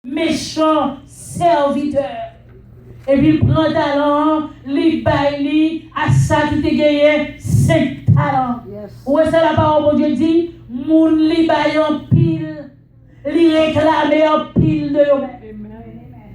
méchant serviteur. Et puis il prend talent, il baille à ça qui te gagné 5 talents. Où est-ce que la parole de Dieu dit? Moun li baille en pile, li réclame en pile de eux-mêmes.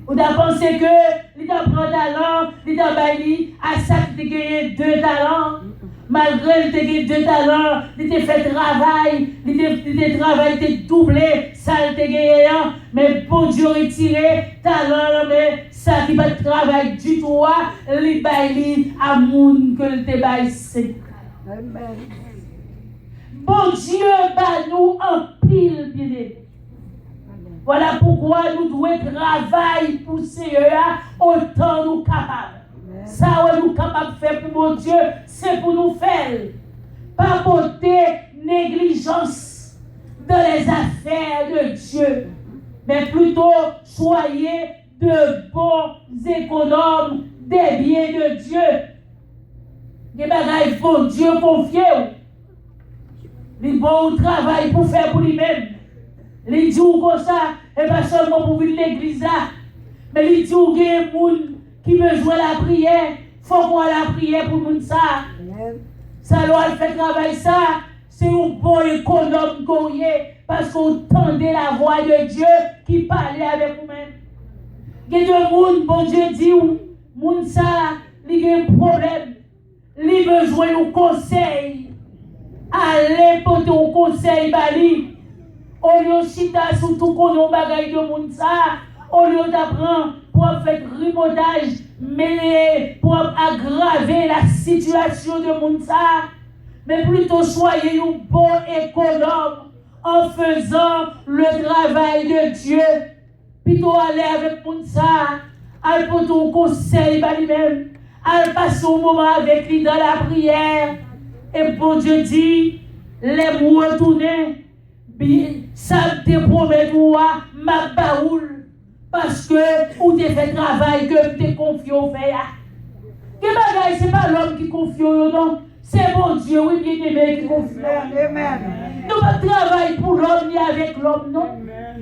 Ou t'as pensé que il t'a prend talent, il t'a baille à ça qui te gagné 2 talents. Malgré qu'il ait 2 talents, il t'a fait travail, il t'a doublé, ça il t'a gagné, mais pour Dieu retirer talent, mais ça qui va travail du tout, il baille à moun que il te baille c'est. Bon Dieu va nous en pile bien. Voilà pourquoi nous devons travailler pour Seigneur autant nous capables. Ça, nous sommes capables de faire pour mon Dieu, c'est pour nous faire. Pas porter négligence dans les affaires de Dieu, mais plutôt soyez de bons économes des biens de Dieu. Les bagailles pour Dieu confier. Les bons travail pour faire pour lui-même. Les dit comme ça, et pas seulement pour venir l'église là, mais les dit qu'il y a des gens qui besoin de la prière, il faut qu'on ait la prière pour nous ça. Ça doit faire travail ça, c'est un bon économe qu'on y est, parce qu'on tendait la voix de Dieu qui parlait avec vous-même. Il y a des gens, bon Dieu dit, moun ça, il y a un problème, il a besoin de conseil. Allez pour ton conseil, Bali. Au lieu de chita sur tout qu'on a bagaille de moun ça, au lieu d'apprendre pour faire ripotage, mais pour aggraver la situation de moun ça, mais plutôt soyez un bon économe en faisant le travail de Dieu. Plutôt aller avec moun ça, aller pour ton conseil, Bali même, aller passer un moment avec lui dans la prière. Et bon Dieu dit, les mots retourner, ça te promet moi, ma baoule, parce que ou te fait travail que te confie au faire. Que bagaille, c'est pas l'homme qui confie au non, c'est bon Dieu, oui, bien aimé qui confie. Nous pas travail pour l'homme ni avec l'homme, non.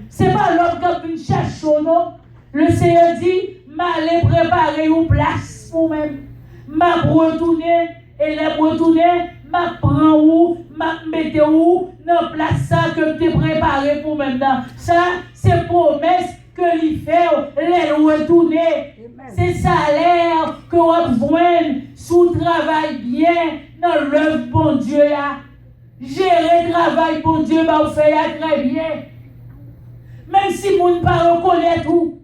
C'est pas l'homme qui vient chercher, non. Le Seigneur dit, m'allez préparer une place pour même, m'a retourner, et les retourner, m'a prend où, m'a mette où, dans place ça que tu préparé pour maintenant. Ça, c'est promesse que lui fait, les retourner. C'est salaire que on besoin sous travail bien dans l'œuvre bon Dieu là. Gérer travail bon Dieu, bah, vous faites très bien. Même si moun pas reconnaître tout,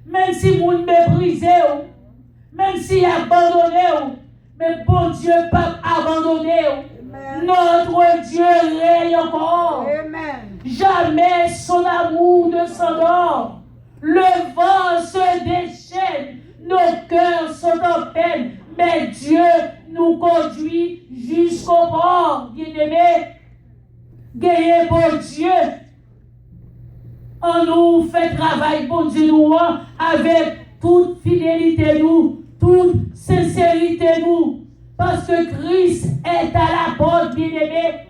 même si moun méprisé, même si abandonné, mais bon Dieu pas abandonné. Notre Dieu règne encore. Amen. Jamais son amour ne s'endort. Le vent se déchaîne. Nos cœurs sont en peine. Mais Dieu nous conduit jusqu'au bord. Bien-aimés, gagnez bon Dieu. On nous fait travail, bon Dieu, nous, avec toute fidélité, nous, toute sincérité, nous. Parce que Christ est à la porte, bien-aimé.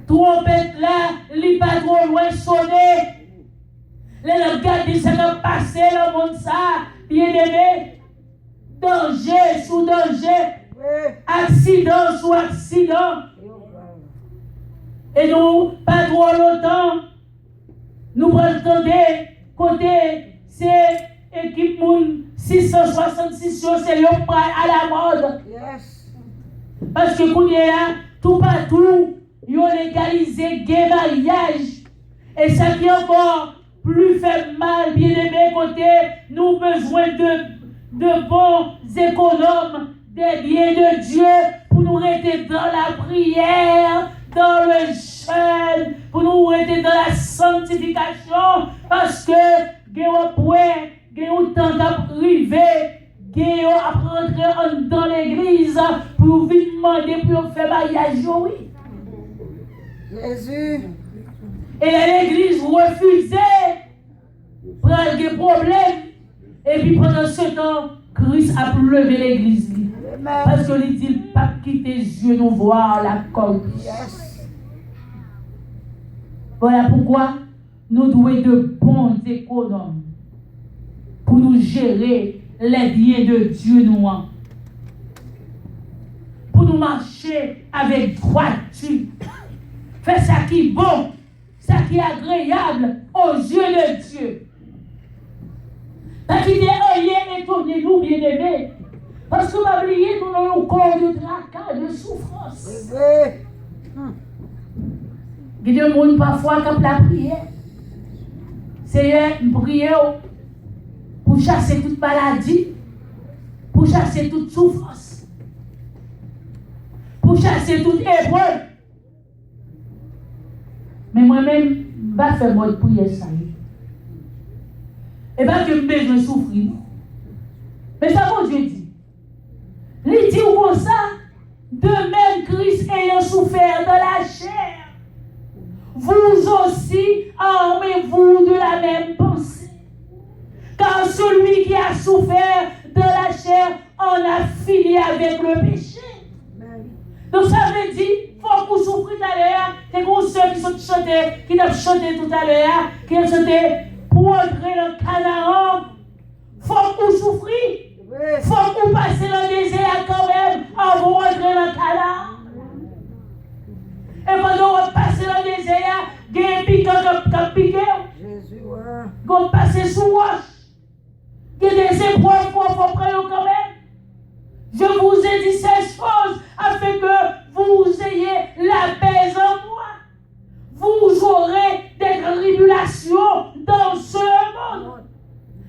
Trompette là, il n'est pas trop loin sonner. Les regards ça va passer le monde ça, bien-aimé. Danger sous danger, accident sous accident. Et nous, pas trop longtemps, nous prenons côté, c'est équipe moun 666, c'est le à la mode. Yes. Parce que quand il y a tout partout, ils ont légalisé gay mariage. Et ça qui est encore plus fait mal, bien aimé, côté, nous besoin de bons économes, des biens de Dieu, pour nous rester dans la prière, dans le jeûne, pour nous rester dans la sanctification, parce que, il y a autant d'arriver, il y a à rentrer dans l'église pour venir demander pour faire mariage, oui. Jésus. Et l'église refusait, prendre des problèmes, et puis pendant ce temps, Christ a levé l'église. Parce que il dit, pas quitter les yeux, nous voir la cause. Yes. Voilà pourquoi nous devons être de bons économes pour nous gérer les biens de Dieu nous. Pour nous marcher avec droiture. Faire ça qui est bon, ça qui est agréable aux yeux de Dieu. Parce qu'il y a rien étonné nous, bien-aimés. Parce que vous oubliez, nous avons un corps de tracas, de souffrance. Il y a des gens parfois qui la prière. C'est une prière pour chasser toute maladie, pour chasser toute souffrance, pour chasser toute épreuve. Mais moi-même, je vais faire mon prière ça. Et bien que je besoin de souffrir. Mais ça, mon Dieu dit. Il dit comme ça, de même Christ ayant souffert de la chair, vous aussi armez-vous de la même pensée. Car celui qui a souffert de la chair en a fini avec le péché. Donc ça veut dire, il faut qu'on souffre tout à l'heure. C'est comme ceux qui sont chantés, qui ont chanté tout à l'heure, qui ont chanté pour entrer dans le Canaan. Il faut qu'on souffre. Il faut qu'on passe dans le désert quand même avant d'entrer dans le Canaan. Et pendant qu'on passe dans le désert, il y a un piquant qui a piqué. Qu'on passe sous roche. Il y a des épreuves qu'il faut prendre quand même. Je vous ai dit ces choses afin que vous ayez la paix en moi. Vous aurez des tribulations dans ce monde.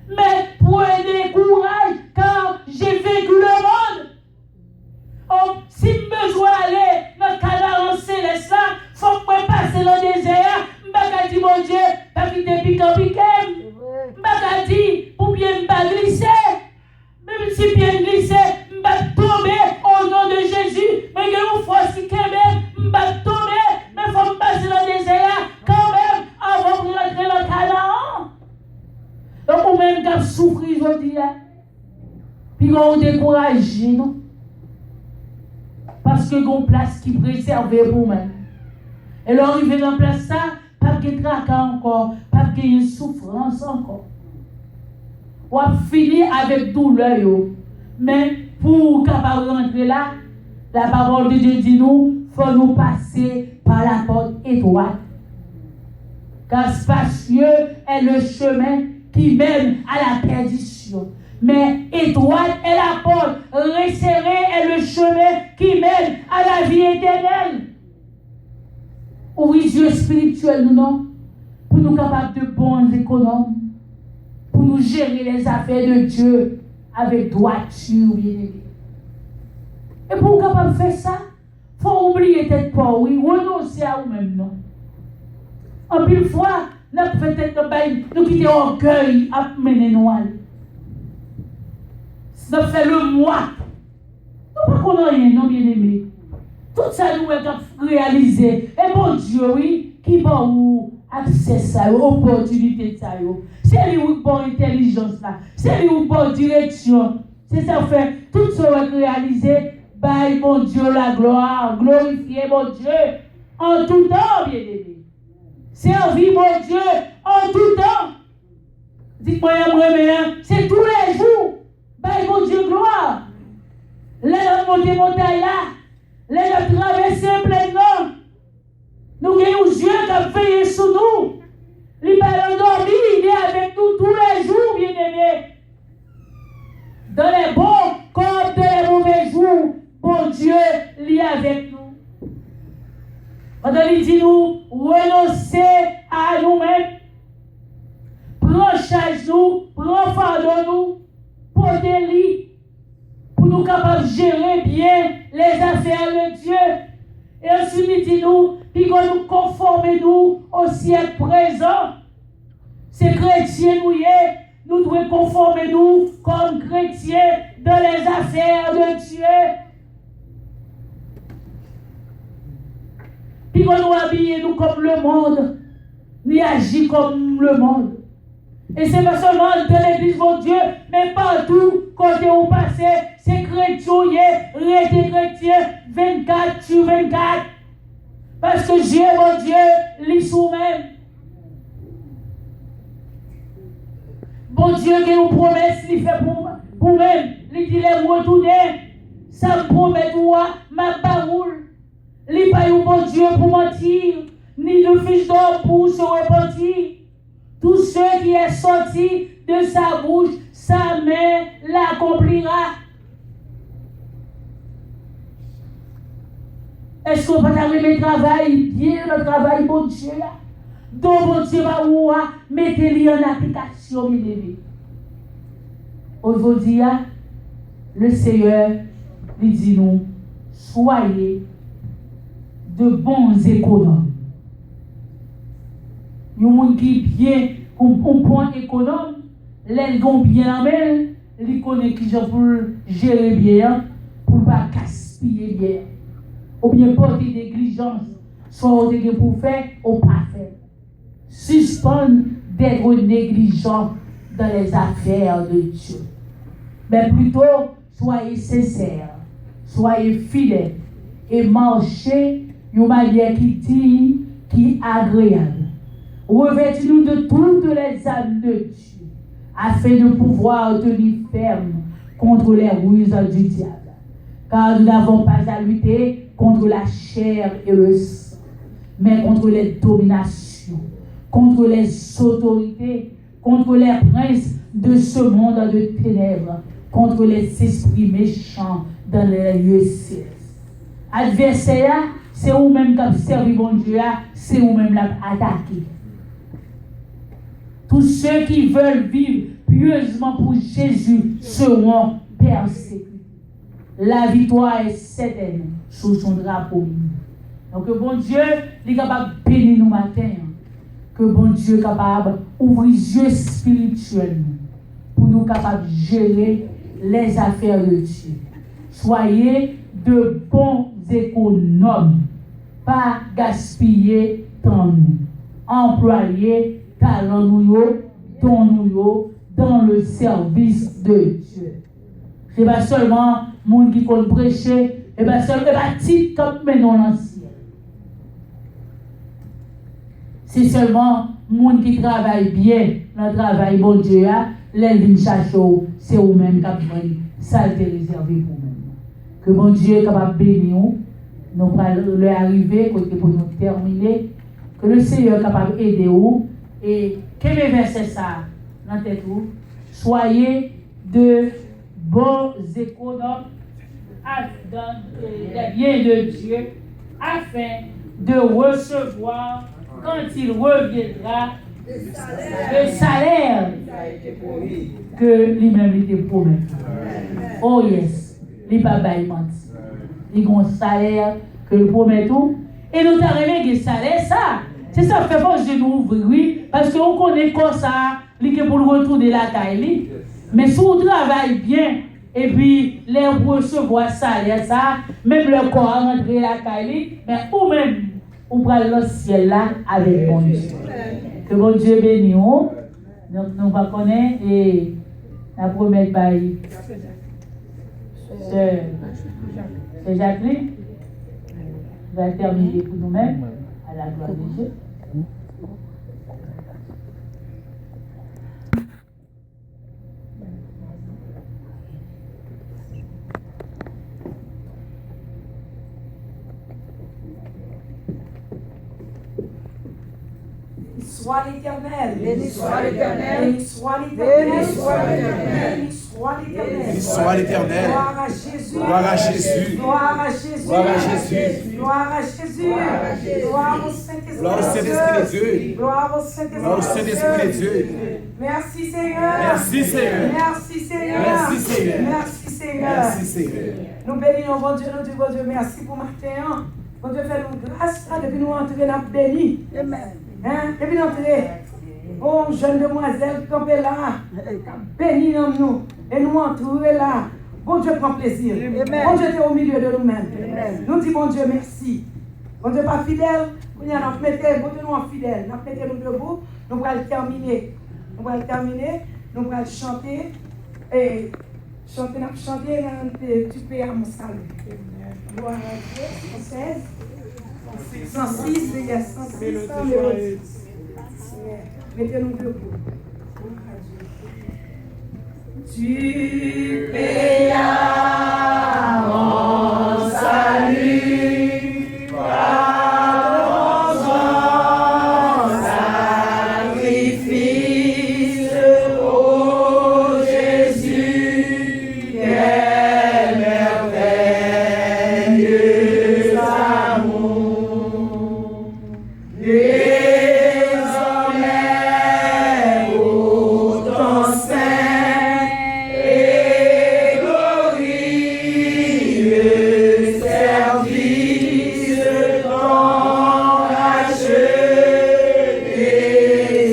Mais prenez courage car j'ai vécu le monde. Oh, si je besoin d'aller dans le Canaan céleste, il faut que je passe dans le désert. Je dis mon Dieu, pas quitter piquant. Je dis pour bien me glisser. Même si bien glisser, je vais tomber au nom de Jésus. Mais il faut aussi que je vais tomber. Mais il faut me passer dans le désert quand même avant de rentrer dans le Canaan. Donc, ou même qui souffrir aujourd'hui, puis on décourage, non? Parce que y a une place qui préserve pour moi. Et là, arrivé dans la place, ça, pas de tracas encore, pas de souffrance encore. On a fini avec douleur. Mais pour capable rentrer là, la parole de Dieu dit nous, il faut nous passer par la porte étroite. Car spacieux est le chemin qui mène à la perdition. Mais étroite est la porte, resserrée est le chemin qui mène à la vie éternelle. Oui, Dieu spirituel, nous non, pour nous capables de bons économes, pour nous gérer les affaires de Dieu avec droiture, bien aimé. Et pour capable de faire ça, il faut oublier tête pas, oui, renoncer à vous-même, non. En pile fois, nous nous quitter orgueil à mener nous. Ça fait le moi. Nous ne connaissons rien, non, bien aimé. Tout ça, nous avons réalisé. Et bon Dieu, oui, qui va vous accès à l'opportunité. C'est lui qui a intelligence là. C'est lui qui a direction. C'est ça fait tout ça réalisé. Bye, mon Dieu, la gloire. Glorifier, mon Dieu, en tout temps, bien aimé. Servir, mon Dieu, en tout temps. Dites-moi, c'est tous les jours. Bye, mon Dieu, gloire. Là, on monte montagne là. Là, on traverse pleinement. Nous avons des yeux qui veillent sur nous. Il va endormir, il est avec nous tous les jours, bien aimés. Dans les bons comme dans les mauvais jours, bon Dieu, il est avec nous. Pendant qu'il dit nous, renoncer à nous-mêmes, prends charge nous, prends fardeau nous, portez-lui, pour nous capables de gérer bien les affaires de Dieu. Et ensuite, il dit nous, puis qu'on nous conforme nous au siècle présent. Ces chrétiens nous devons conformer nous comme chrétiens dans les affaires de Dieu. Puis qu'on nous habille nous comme le monde, ni agit comme le monde. Et c'est pas seulement dans l'église de Dieu, mais partout, quand on passe, c'est chrétien, restez chrétien, 24 sur 24. Parce que Dieu, mon Dieu, lui soumet. Bon Dieu, qui nous promet, il fait pour même. Il dit, les retourner. Ça me promet, toi, ma parole. Il n'est pas un bon Dieu pour mentir, ni de fils d'homme pour se repentir. Tout ce qui est sorti de sa bouche, sa main l'accomplira. Est-ce qu'on va arriver au travail, bien le travail, bon Dieu, donc bon Dieu va où, mettez-le en application, mes bébés. Aujourd'hui, le Seigneur lui dit nous, soyez de bons économes. Il y a des gens qui bien, un point économe, les gens bien en main, ils connaissent qui pour gérer bien, pour ne pas gaspiller bien. Ou bien porter négligence, soit on pour faire ou pas faire. Suspendre d'être négligent dans les affaires de Dieu. Mais plutôt, soyez sincères, soyez fidèles et marchez d'une manière qui digne, qui est agréable. Revêtez-nous de toutes les âmes de Dieu, afin de pouvoir tenir ferme contre les ruses du diable. Car nous n'avons pas à lutter contre la chair et le sang, mais contre les dominations, contre les autorités, contre les princes de ce monde de ténèbres, contre les esprits méchants dans les lieux célestes. Adversaire, c'est vous-même qui avez servi bon Dieu, c'est vous-même qui avez attaqué. Tous ceux qui veulent vivre pieusement pour Jésus seront persécutés. La victoire est certaine sous son drapeau. Donc, bon Dieu est capable de bénir nous matin. Que bon Dieu est capable d'ouvrir les yeux spirituels pour nous capables de gérer les affaires de Dieu. Soyez de bons économes, pas gaspiller temps nous. Employez talent nous, don nous dans le service de Dieu. Ce n'est pas seulement les gens qui comptent prêcher, et pas seulement les petits comme mais non l'ancien. C'est seulement les gens qui travaillent bien dans le travail, bon Dieu, les vignes chachos, c'est eux-mêmes qui ont ça été réservé pour nous. Que bon Dieu est capable de bénir nous, nous allons leur arriver, pour nous terminer, que le Seigneur est capable d'aider nous, et quel verset ça dans tête vous? Soyez de bons économes dans les biens de Dieu, afin de recevoir, quand il reviendra, le salaire que lui-même était promis. Oh yes, il n'est pas baillement. Il a un salaire que le promet tout. Et nous avons révélé que salaire, ça. C'est ça qui fait force de nous ouvrir, parce qu'on connaît comme ça, pour le retour de la taille. Mais si on travaille bien, et puis les recevoir salaire, ça, même le corps rentrer la taille, mais ou même, on prend le ciel là avec bon Dieu. Que bon Dieu bénisse. Donc nous va connaître et la première baille. C'est Jacqueline. On va terminer pour nous-mêmes à la gloire de Dieu. Soit l'Éternel, béni soit l'Éternel, béni soit l'Éternel, béni soit l'Éternel, béni soit l'Éternel, béni soit l'Éternel. gloire à Jésus, Gloire à Jésus, gloire à Jésus, gloire à Jésus, gloire à Jésus, gloire au Saint-Esprit, gloire au Saint-Esprit de Dieu, gloire au Saint-Esprit, gloire au Saint-Esprit de Dieu. Merci Seigneur, Merci Seigneur, merci Seigneur, merci Seigneur, merci Seigneur, merci Seigneur. Nous bénissons bon Dieu, nous disons bon Dieu merci pour matin, bon Dieu fait nous grâce depuis nous entrer dans béni, hein, depuis nous entrer. Oh, jeune demoiselle qui campait là, bénis nous et nous entourer là. Bon Dieu prend plaisir. Bon Dieu est au milieu de nous-mêmes. Nous disons bon Dieu merci. Bon Dieu pas fidèle, nous avons mis bon Dieu nous en fidèle. Nous avons mis debout, nous allons terminer. Nous allons terminer, nous allons chanter et chanter tu peux à mon salut. Gloire à Dieu, 106, il y a 106, 106. Mettez-nous debout. Tu payas mon salut par ton sacrifice, ô Jésus, quel merveilleux amour. Désormais, pour ton saint et glorieux service, ton racheté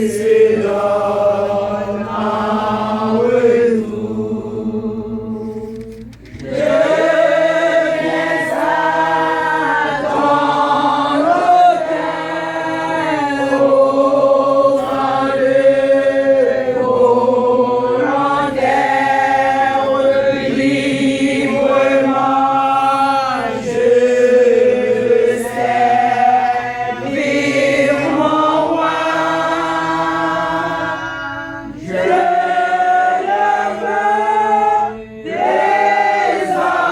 se donne en retour. Je viens à ton autel, offrande volontaire, librement je veux servir mon roi. Je le veux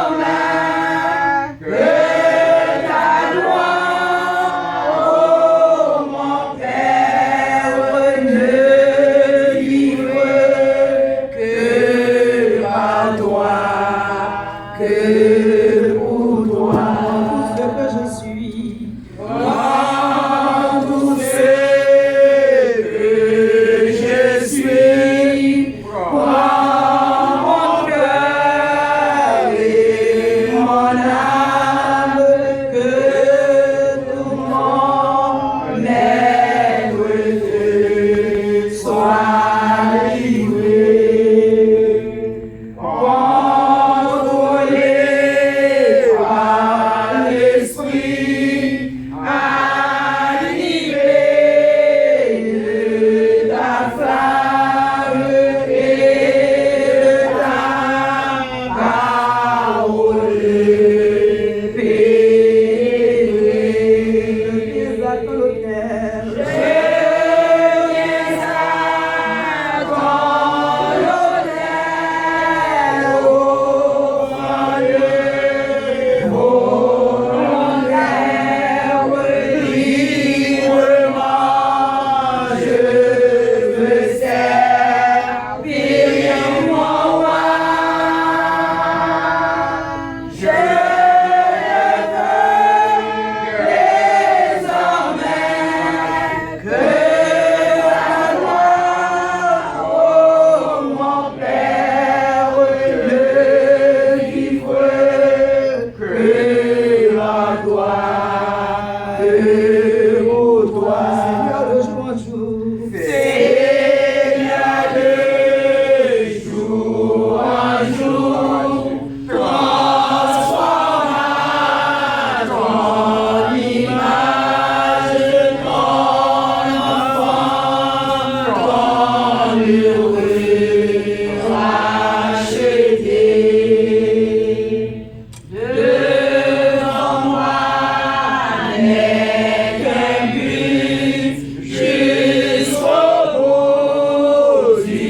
désormais, que ta gloire, ô mon Père, ne vive que par toi, que pour toi. Tout ce que je suis, prends tout ce que je suis, prends mon cœur et mon âme, que tout mon être te soit livré. Contrôlé par l'esprit, animé de ta flamme et de ta parole pénétrée. Je viens à ton autel, offrande volontaire, librement je veux servir mon roi. Je le veux désormais, que ta gloire, ô mon Père, ne vive que par toi, que pour toi. Seigneur, de jour en jour, transforme à ton image ton enfant, ton heureux racheté. Devant moi n'est qu'un but jusqu'au bout du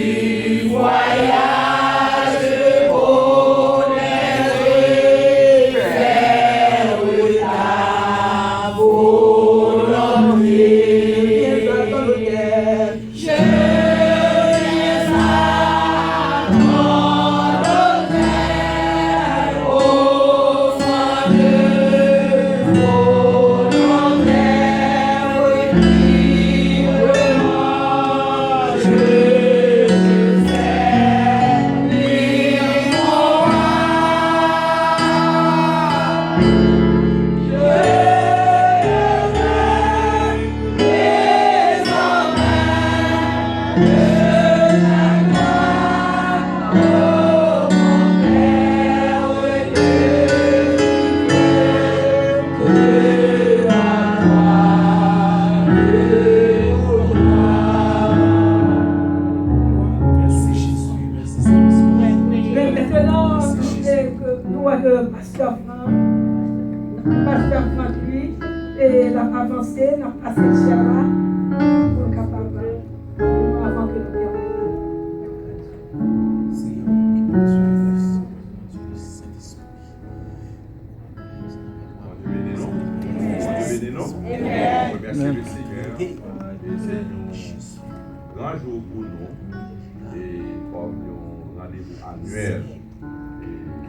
voyage, connaître et faire ta volonté. Je viens à ton autel, offrande volontaire, librement je veux servir mon roi. Je le veux désormais, que ta gloire, ô mon Père, ne vive que par toi, que pour toi. Merci Jésus, merci Saint-Esprit. Maintenant, nous avons Pasteur Franck, lui, et l'a avancé, n'a passé le chara pour capable avant que nous terminions. pour nous, et comme un rendez-vous annuel. Et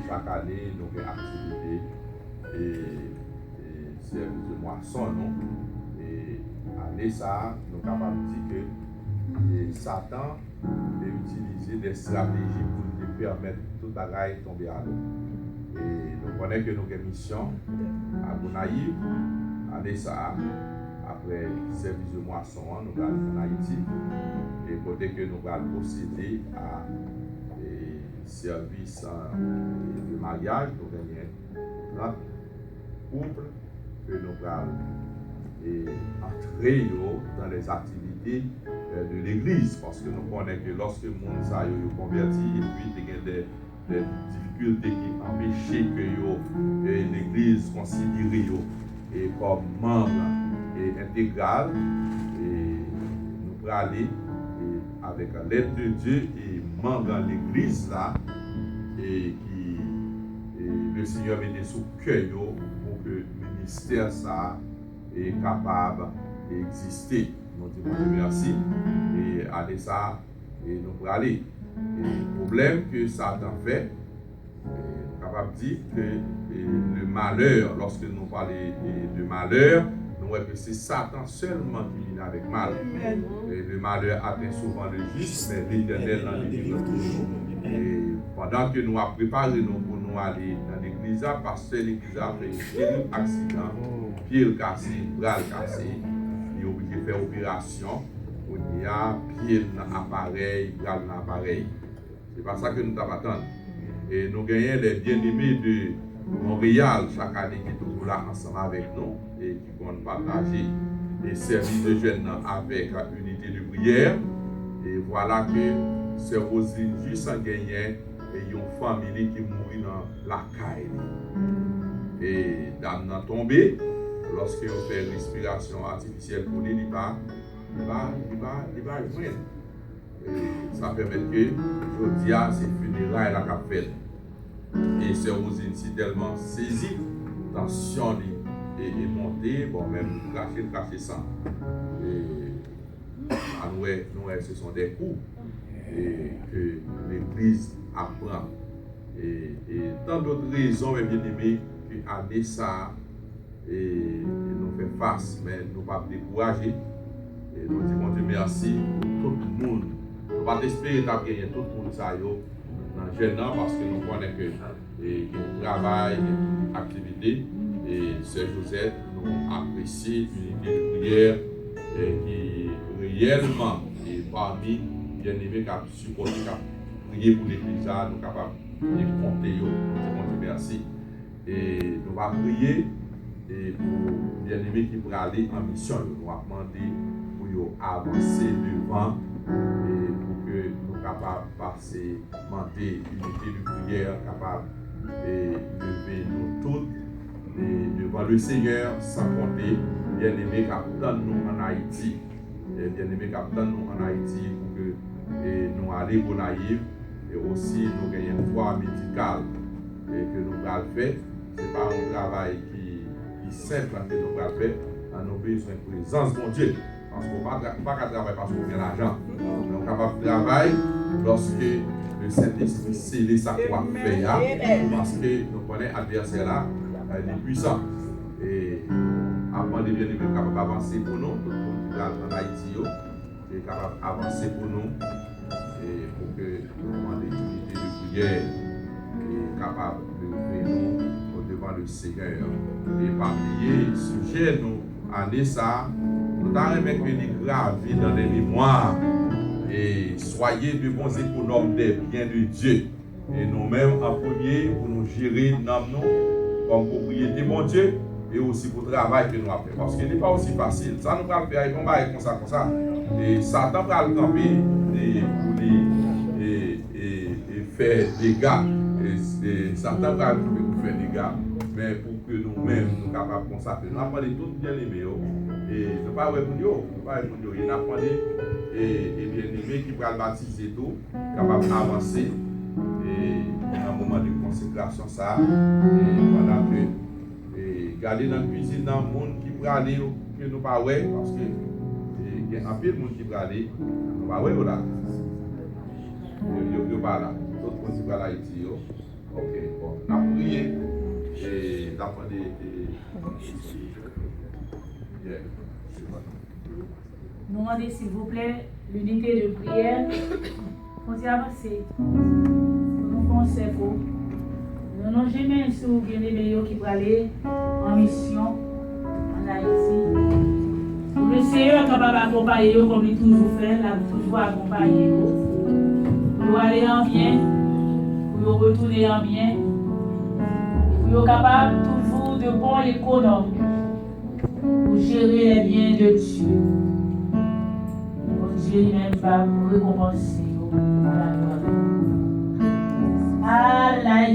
chaque année, nous avons activité et service de moisson, non? Et année ça, nous sommes capables de dire que Satan a utilisé des stratégies pour nous permettre tout le bagage de tomber à l'eau. Et nous connaissons que nous avons une mission à Gonaïve, année ça, après le service de moisson, nous allons en Haïti, et côté que nous allons procéder à service de mariage, nous avons 30 couples que nous allons entrer dans les activités de l'église, parce que nous connaissons que lorsque le monde est converti, et puis il y a des difficultés qui empêchent que l'église considère comme membre intégral, et nous pourrons aller avec l'aide de Dieu et membre dans l'église là, et qui le Seigneur met sous cœur pour que le ministère ça est capable d'exister. Nous disons Dieu merci et aller ça et nous pourrons aller. Et le problème que Satan fait, capable de dire que le malheur, lorsque nous parlons de malheur, nous voyons que c'est Satan seulement qui vient avec mal. Et le malheur atteint souvent le juste, mais l'Éternel n'en délivre toujours. Et pendant que nous avons préparé nous pour nous aller dans l'église, parce que l'église a fait un terrible accident, pied cassé, bras cassé, il est obligé de faire opération, il y a pied dans l'appareil, bras dans l'appareil. C'est pas ça que nous avons attendu. Et nous gagnons les bien-aimés de Montréal chaque année qui sont toujours là ensemble avec nous et qui vont partager les services de jeunes avec unité de prière. Et voilà que c'est Roselyne juste en gagnant et une famille qui mourit dans la caille. Et dans la tombée, lorsque on fait respiration artificielle pour lui, il va joindre. Et ça permet que je dis à ces funérailles la capelle. Et c'est Rosine si tellement saisi, tension est montée, bon même cracher sang. Et nous, ce sont des coups et que l'Église apprend. Et tant d'autres raisons, bien aimés, qu'année ça, et nous fait face, mais nous ne pas décourager. Et nous disons Dieu merci pour tout le monde. Nous ne pas espérer gagner tout le monde ça dans jeune parce que nous connaissons que le travail, l'activité, et Sœur Josette nous apprécie l'unité de prière qui réellement est parmi bien-aimés qui a supporté, qui a prié pour l'Église, nous sommes capables de compter. Nous disons merci. Et nous allons prier pour bien-aimés qui pourraient aller en mission. Nous allons demander pour avancer devant et pour que nous soyons capables de passer, monter l'unité de prière, capables de lever nous toutes devant le Seigneur, sans compter bien-aimés qui attendent nous en Haïti. Bien-aimés qui attendent nous en Haïti pour que nous allions pour Naïve et aussi nous gagnons une foi médicale que nous allons faire. Ce n'est pas un travail qui est simple que nous allons faire. Nous avons besoin de présence de Dieu. Parce qu'on ne peut pas travailler parce qu'on a l'argent. Nous sommes capables de travailler lorsque le Saint-Esprit scellé sa croix fait. Parce que nous connaissons l'adversaire là, il est puissant. Et avant de bien être capable d'avancer pour nous, tout le monde qui est en Haïti est capable d'avancer pour nous. Et pour que nous demandions l'unité de prière et capable de nous devant le Seigneur. Et parmi les sujets, nous, année ça, nous avons gravé dans les mémoires. Et soyez de bons économes des biens de Dieu. Et nous-mêmes, en premier, pour nous gérer nous comme propriété, mon Dieu, et aussi pour le travail que nous avons fait. Parce qu'il n'est pas aussi facile. Ça nous va le faire, on va comme ça. Et Satan va le camper pour faire des gars. Et Satan va le camper pour faire des gars. Mais pour que nous-mêmes, nous sommes capables de consacrer. Nous avons parlé tout bien aimé. Et nous ne pas répondre. Il y a parlé et bien aimé qui va baptiser tout, capable d'avancer. Et dans un moment de consécration, ça. Et pendant que garder dans la cuisine, dans le monde qui peut aller, que nous ne pas, parce que il y a un peu de monde qui va aller, bah ouais, là. Yo pas là. D'autres monde qui va là, Haïti, yo. Ok, bon, on a prié et d'apprendre Nous demandons s'il vous plaît l'unité de prière. On s'y avancer. Nous conseillons. Nous n'avons jamais sur bien-aimés qui vont aller en mission en Haïti. Le Seigneur est capable d'accompagner comme il toujours fait, là, toujours accompagner. Pour aller en bien, pour retourner en bien. Pour être capable toujours de bons économes pour gérer les biens de Dieu. Dieu lui-même va vous récompenser. À la